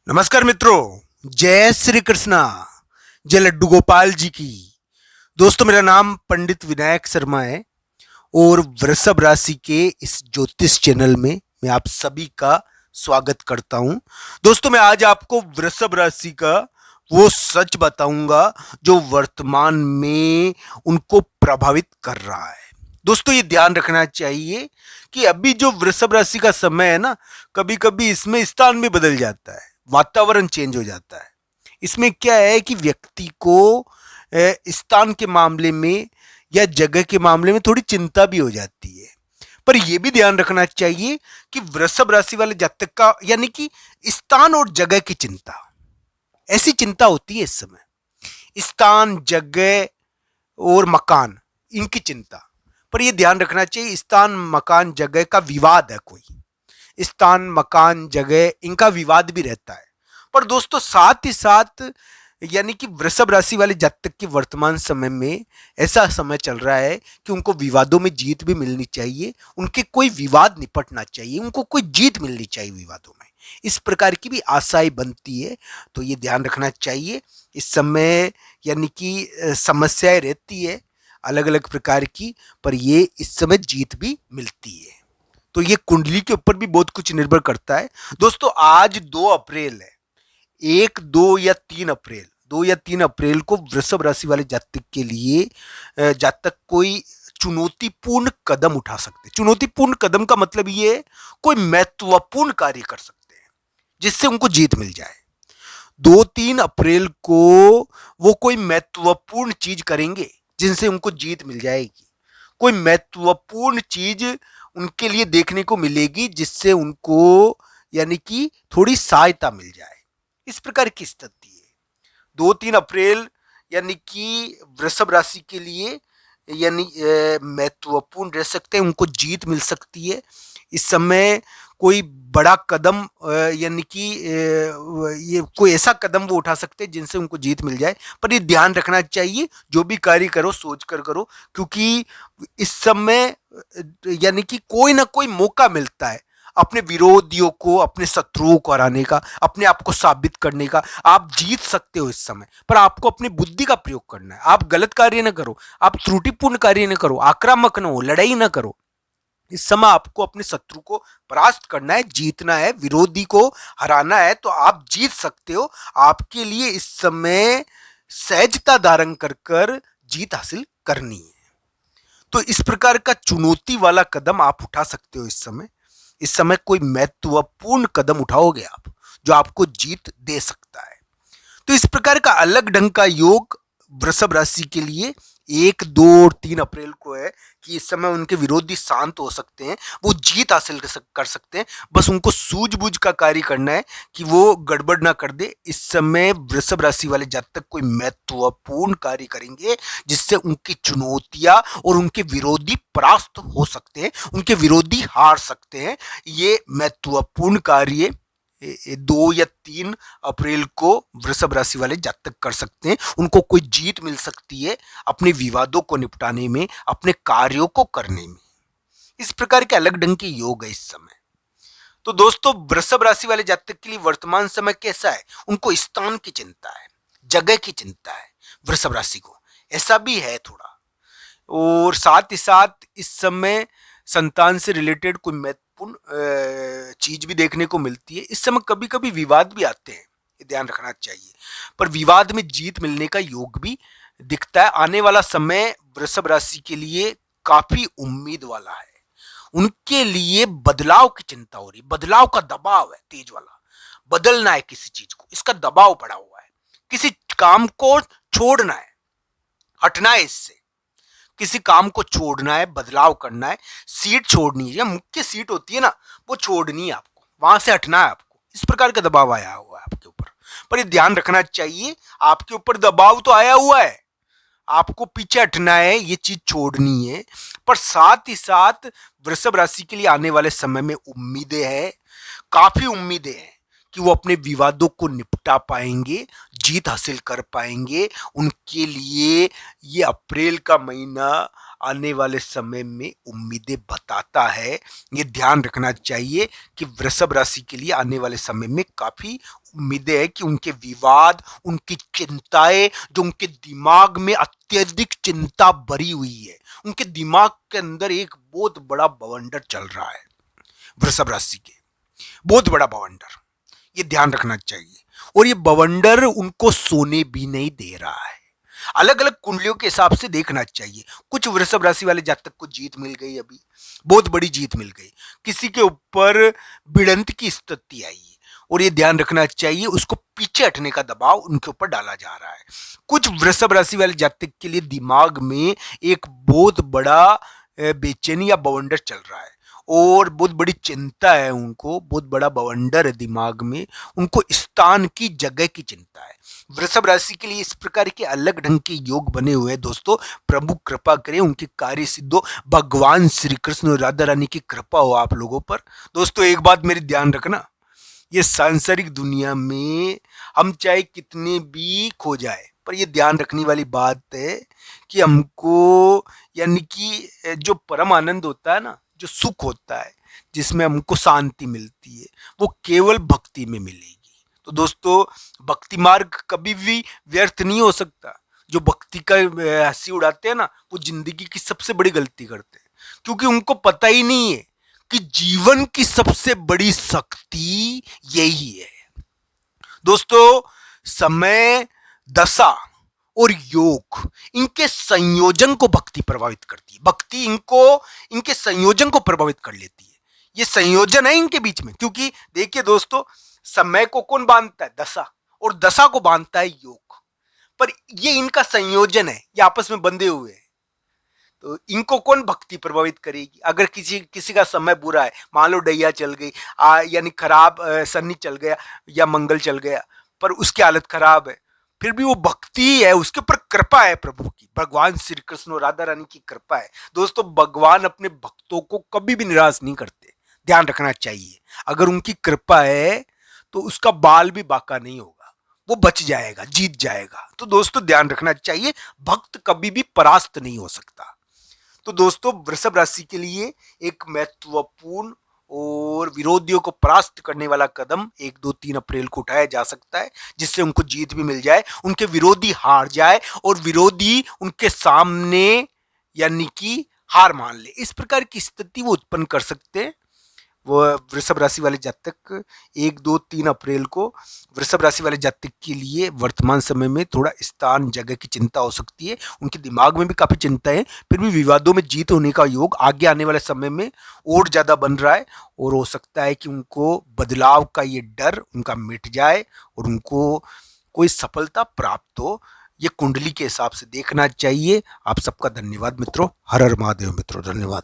नमस्कार मित्रों, जय श्री कृष्णा, जय लड्डू गोपाल जी की। दोस्तों, मेरा नाम पंडित विनायक शर्मा है और वृषभ राशि के इस ज्योतिष चैनल में मैं आप सभी का स्वागत करता हूं। दोस्तों, मैं आज आपको वृषभ राशि का वो सच बताऊंगा जो वर्तमान में उनको प्रभावित कर रहा है। दोस्तों, ये ध्यान रखना चाहिए कि अभी जो वृषभ राशि का समय है ना, कभी कभी इसमें स्थान भी बदल जाता है, वातावरण चेंज हो जाता है। इसमें क्या है कि व्यक्ति को स्थान के मामले में या जगह के मामले में थोड़ी चिंता भी हो जाती है। पर यह भी ध्यान रखना चाहिए कि वृषभ राशि वाले जातक का यानी कि स्थान और जगह की चिंता, ऐसी चिंता होती है इस समय, स्थान, जगह और मकान, इनकी चिंता। पर यह ध्यान रखना चाहिए, स्थान, मकान, जगह का विवाद है कोई, स्थान, मकान, जगह, इनका विवाद भी रहता है। पर दोस्तों, साथ ही साथ यानी कि वृषभ राशि वाले जातक के वर्तमान समय में ऐसा समय चल रहा है कि उनको विवादों में जीत भी मिलनी चाहिए, उनके कोई विवाद निपटना चाहिए, उनको कोई जीत मिलनी चाहिए विवादों में, इस प्रकार की भी आशाएं बनती है। तो ये ध्यान रखना चाहिए इस समय, यानी कि समस्याएं रहती है अलग अलग प्रकार की, पर ये इस समय जीत भी मिलती है। तो ये कुंडली के ऊपर भी बहुत कुछ निर्भर करता है। दोस्तों, आज 2 अप्रैल है, 1, 2 या 3 अप्रैल को वृषभ राशि वाले जातक के लिए जातक कोई चुनौतीपूर्ण कदम उठा सकते हैं। चुनौतीपूर्ण कदम का मतलब ये है, कोई महत्वपूर्ण कार्य कर सकते हैं जिससे उनको जीत मिल जाए। 2, 3 अप्रैल को वो कोई महत्वपूर्ण चीज करेंगे जिनसे उनको जीत मिल जाएगी। कोई महत्वपूर्ण चीज उनके लिए देखने को मिलेगी जिससे उनको यानी कि थोड़ी सहायता मिल जाए, इस प्रकार की स्थिति है। 2, 3 अप्रैल यानी कि वृषभ राशि के लिए यानी महत्वपूर्ण रह सकते हैं, उनको जीत मिल सकती है इस समय। कोई बड़ा कदम यानी कि ये कोई ऐसा कदम वो उठा सकते हैं जिनसे उनको जीत मिल जाए। पर ये ध्यान रखना चाहिए, जो भी कार्य करो सोच कर करो, क्योंकि इस समय यानी कि कोई ना कोई मौका मिलता है अपने विरोधियों को, अपने शत्रुओं को हराने का, अपने आप को साबित करने का। आप जीत सकते हो इस समय, पर आपको अपनी बुद्धि का प्रयोग करना है। आप गलत कार्य ना करो, आप त्रुटिपूर्ण कार्य ना करो, आक्रामक ना हो, लड़ाई ना करो। इस समय आपको अपने शत्रु को परास्त करना है, जीतना है, विरोधी को हराना है, तो आप जीत सकते हो। आपके लिए इस समय सहजता धारण कर कर जीत हासिल करनी है। तो इस प्रकार का चुनौती वाला कदम आप उठा सकते हो इस समय। इस समय कोई महत्वपूर्ण कदम उठाओगे आप जो आपको जीत दे सकता है। तो इस प्रकार का अलग ढंग का योग वृषभ राशि के लिए 1, 2 और 3 अप्रैल को है कि इस समय उनके विरोधी शांत हो सकते हैं, वो जीत हासिल कर सकते हैं। बस उनको सूझबूझ का कार्य करना है कि वो गड़बड़ ना कर दे। इस समय वृषभ राशि वाले जातक कोई महत्वपूर्ण कार्य करेंगे जिससे उनकी चुनौतियां और उनके विरोधी परास्त हो सकते हैं, उनके विरोधी हार सकते हैं। ये महत्वपूर्ण कार्य 2 या 3 अप्रैल को वृषभ राशि वाले जातक कर सकते हैं। उनको कोई जीत मिल सकती है अपने विवादों को निपटाने में, अपने कार्यों को करने में। इस प्रकार के अलग ढंग के योग है इस समय। तो दोस्तों, वृषभ राशि वाले जातक के लिए वर्तमान समय कैसा है? उनको स्थान की चिंता है, जगह की चिंता है। वृषभ राशि को ऐसा भी है थोड़ा, और साथ ही साथ इस समय संतान से रिलेटेड कोई महत्वपूर्ण चीज भी देखने को मिलती है। इस समय कभी कभी विवाद भी आते हैं, ये ध्यान रखना चाहिए, पर विवाद में जीत मिलने का योग भी दिखता है। आने वाला समय वृषभ राशि के लिए काफी उम्मीद वाला है। उनके लिए बदलाव की चिंता हो रही, बदलाव का दबाव है तेज वाला, बदलना है किसी चीज को, इसका दबाव पड़ा हुआ है। किसी काम को छोड़ना है, हटना है इससे, किसी काम को छोड़ना है, बदलाव करना है, सीट छोड़नी है, या मुख्य सीट होती है ना, वो छोड़नी है आपको, वहां से हटना है आपको। इस प्रकार का दबाव आया हुआ है आपके ऊपर। पर ये ध्यान रखना चाहिए, आपके ऊपर दबाव तो आया हुआ है, आपको पीछे हटना है, ये चीज छोड़नी है। पर साथ ही साथ वृषभ राशि के लिए आने वाले समय में उम्मीदें हैं, काफी उम्मीदें हैं, कि वो अपने विवादों को निपटा पाएंगे, जीत हासिल कर पाएंगे। उनके लिए ये अप्रैल का महीना आने वाले समय में उम्मीदें बताता है। ये ध्यान रखना चाहिए कि वृषभ राशि के लिए आने वाले समय में काफी उम्मीदें है कि उनके विवाद, उनकी चिंताएं, जो उनके दिमाग में अत्यधिक चिंता भरी हुई है, उनके दिमाग के अंदर एक बहुत बड़ा बवंडर चल रहा है। वृषभ राशि के बहुत बड़ा बवंडर, ये ध्यान रखना चाहिए। और ये बवंडर उनको सोने भी नहीं दे रहा है। अलग अलग कुंडलियों के हिसाब से देखना चाहिए। कुछ वृषभ राशि वाले जातक को जीत मिल गई, अभी बहुत बड़ी जीत मिल गई, किसी के ऊपर भिड़ंत की स्थिति आई है और ये ध्यान रखना चाहिए उसको पीछे हटने का दबाव उनके ऊपर डाला जा रहा है। कुछ वृषभ राशि वाले जातक के लिए दिमाग में एक बहुत बड़ा बेचैनी या बवंडर चल रहा है और बहुत बड़ी चिंता है उनको, बहुत बड़ा बवंडर है दिमाग में, उनको स्थान की, जगह की चिंता है। वृषभ राशि के लिए इस प्रकार के अलग ढंग के योग बने हुए हैं दोस्तों। प्रभु कृपा करे, उनके कार्य सिद्ध हो, भगवान श्री कृष्ण और राधा रानी की कृपा हो आप लोगों पर। दोस्तों एक बात मेरी ध्यान रखना, ये सांसारिक दुनिया में हम चाहे कितने भी खो जाए, पर ये ध्यान रखने वाली बात है कि हमको, यानी कि जो परम आनंद होता है ना, जो सुख होता है, जिसमें हमको शांति मिलती है, वो केवल भक्ति में मिलेगी। तो दोस्तों भक्ति मार्ग कभी भी व्यर्थ नहीं हो सकता। जो भक्ति का हंसी उड़ाते हैं ना, वो जिंदगी की सबसे बड़ी गलती करते हैं, क्योंकि उनको पता ही नहीं है कि जीवन की सबसे बड़ी शक्ति यही है। दोस्तों समय, दशा और योग, इनके संयोजन को भक्ति प्रभावित करती है। भक्ति इनके संयोजन को प्रभावित कर लेती है। ये संयोजन है इनके बीच में, क्योंकि देखिए दोस्तों, समय को कौन बांधता है? दशा, और दशा को बांधता है योग। पर ये इनका संयोजन है, ये आपस में बंधे हुए हैं। तो इनको कौन भक्ति प्रभावित करेगी? अगर किसी का समय बुरा है, मान लो डैया चल गई, यानी खराब, शनि चल गया या मंगल चल गया, पर उसकी हालत खराब है, फिर भी वो भक्ति है, उसके ऊपर कृपा है प्रभु की, भगवान श्री कृष्ण और राधा रानी की कृपा है। दोस्तों भगवान अपने भक्तों को कभी भी निराश नहीं करते, ध्यान रखना चाहिए। अगर उनकी कृपा है तो उसका बाल भी बाका नहीं होगा, वो बच जाएगा, जीत जाएगा। तो दोस्तों ध्यान रखना चाहिए, भक्त कभी भी परास्त नहीं हो सकता। तो दोस्तों वृषभ राशि के लिए एक महत्वपूर्ण और विरोधियों को परास्त करने वाला कदम 1, 2, 3 अप्रैल को उठाया जा सकता है, जिससे उनको जीत भी मिल जाए, उनके विरोधी हार जाए और विरोधी उनके सामने, यानी कि हार मान ले। इस प्रकार की स्थिति वो उत्पन्न कर सकते हैं। वो वृषभ राशि वाले जातक 1, 2, 3 अप्रैल को वृषभ राशि वाले जातक के लिए वर्तमान समय में थोड़ा स्थान, जगह की चिंता हो सकती है। उनके दिमाग में भी काफी चिंता है, फिर भी विवादों में जीत होने का योग आगे आने वाले समय में और ज्यादा बन रहा है। और हो सकता है कि उनको बदलाव का ये डर उनका मिट जाए और उनको कोई सफलता प्राप्त हो। ये कुंडली के हिसाब से देखना चाहिए। आप सबका धन्यवाद मित्रों। हर हर महादेव मित्रों, धन्यवाद।